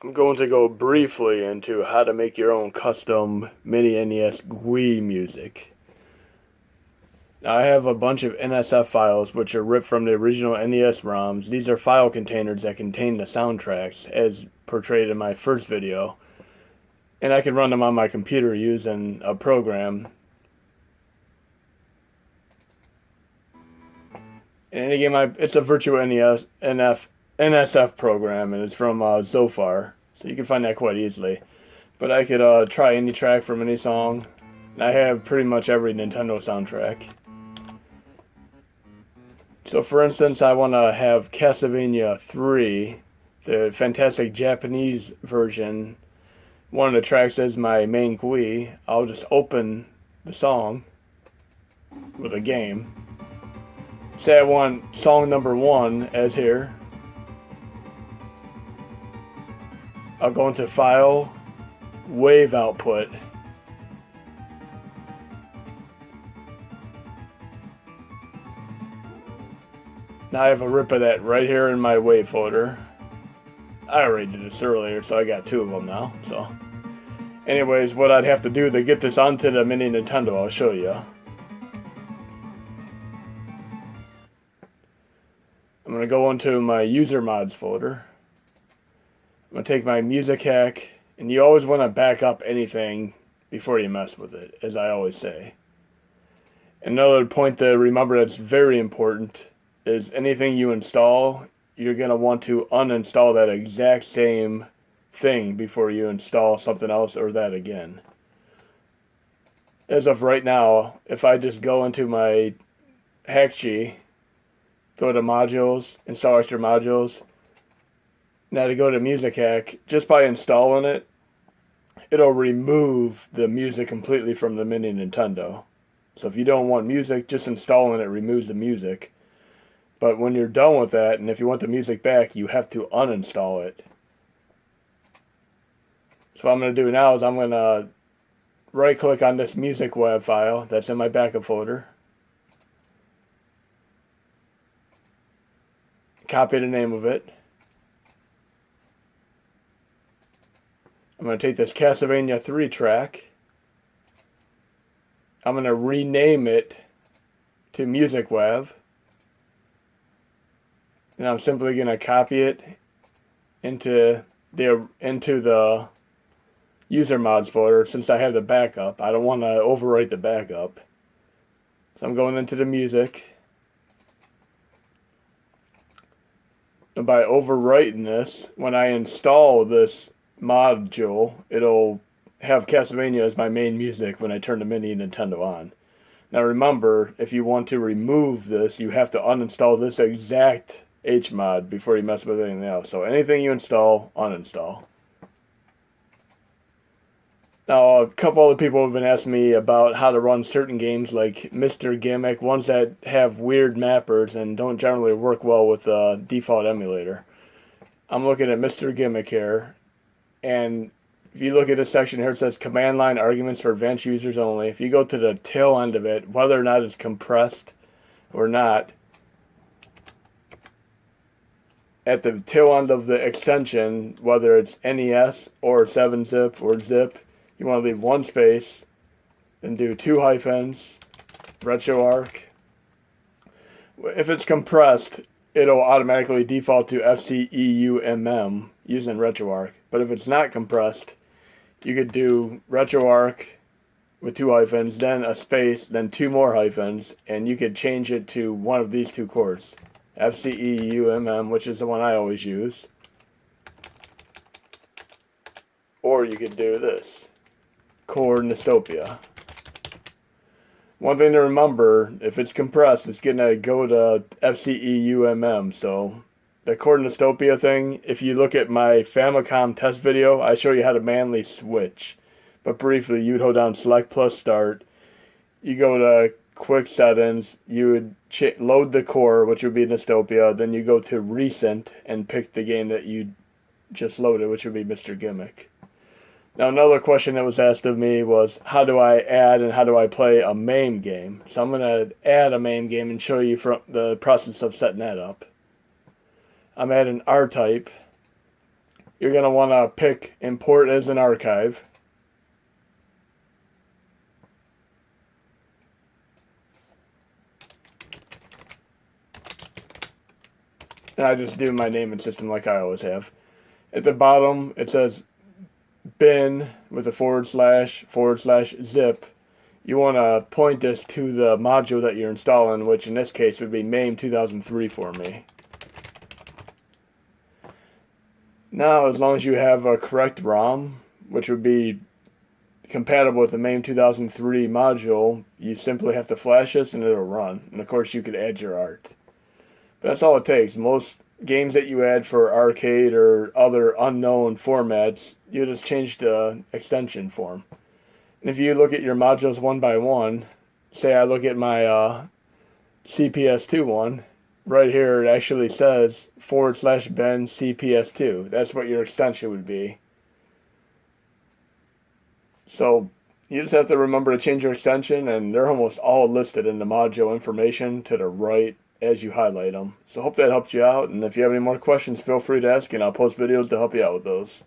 I'm going to go briefly into how to make your own custom Mini NES GUI music. Now, I have a bunch of NSF files which are ripped from the original NES ROMs. These are file containers that contain the soundtracks as portrayed in my first video. And I can run them on my computer using a program. In any game, it's a virtual NSF program, and it's from Zofar, so you can find that quite easily. But I could try any track from any song. I have pretty much every Nintendo soundtrack. So for instance, I want to have Castlevania 3, the fantastic Japanese version. One of the tracks is my main GUI. I'll just open the song with a game. Say I want song number 1 as here. I'll go into File, Wave Output. Now I have a rip of that right here in my wave folder. I already did this earlier, so I got 2 of them now. So, anyways, what I'd have to do to get this onto the Mini Nintendo, I'll show you. I'm going to go into my user mods folder. I'm going to take my music hack, and you always want to back up anything before you mess with it, as I always say. Another point to remember that's very important is anything you install, you're going to want to uninstall that exact same thing before you install something else or that again. As of right now, if I just go into my HackG, go to modules, install extra modules. Now to go to Music Hack, just by installing it, it'll remove the music completely from the Mini Nintendo. So if you don't want music, just installing it removes the music. But when you're done with that, and if you want the music back, you have to uninstall it. So what I'm going to do now is I'm going to right-click on this music web file that's in my backup folder. Copy the name of it. I'm going to take this Castlevania 3 track. I'm going to rename it to Music Web. And I'm simply going to copy it into the user mods folder since I have the backup. I don't want to overwrite the backup. So I'm going into the music. And by overwriting this, when I install this module, it'll have Castlevania as my main music when I turn the Mini Nintendo on. Now remember, if you want to remove this, you have to uninstall this exact HMOD before you mess with anything else. So anything you install, uninstall. Now, a couple other people have been asking me about how to run certain games like Mr. Gimmick, ones that have weird mappers and don't generally work well with the default emulator. I'm looking at Mr. Gimmick here, and if you look at this section here, it says command line arguments for advanced users only. If you go to the tail end of it, whether or not it's compressed or not, at the tail end of the extension, whether it's NES or 7-zip or zip, you want to leave 1 space, then do 2 hyphens, Retroarch. If it's compressed, it'll automatically default to FCEUMM using Retroarch. But if it's not compressed, you could do Retroarch with 2 hyphens, then a space, then 2 more hyphens, and you could change it to one of these 2 chords. FCEUMM, which is the one I always use. Or you could do this, chord Nostopia. One thing to remember, if it's compressed, it's going to go to FCEUMM. So the chord Nostopia thing, if you look at my Famicom test video, I show you how to manually switch. But briefly, you would hold down Select plus Start. You go to Quick Settings, you would load the core, which would be Nostopia, then you go to Recent and pick the game that you just loaded, which would be Mr. Gimmick. Now another question that was asked of me was, how do I add and how do I play a MAME game? So I'm going to add a MAME game and show you from the process of setting that up. I'm adding R-Type. you're going to want to pick Import as an Archive. And I just do my name and system like I always have. At the bottom, it says bin with a //zip. You want to point this to the module that you're installing, which in this case would be MAME 2003 for me. Now, as long as you have a correct ROM, which would be compatible with the MAME 2003 module, you simply have to flash this and it'll run. And of course you could add your art. But that's all it takes. Most games that you add for arcade or other unknown formats, you just change the extension form. And if you look at your modules one by one, say I look at my CPS2 one, right here it actually says /bin CPS2. That's what your extension would be. So you just have to remember to change your extension, and they're almost all listed in the module information to the right as you highlight them. So hope that helped you out, and if you have any more questions, feel free to ask, and I'll post videos to help you out with those.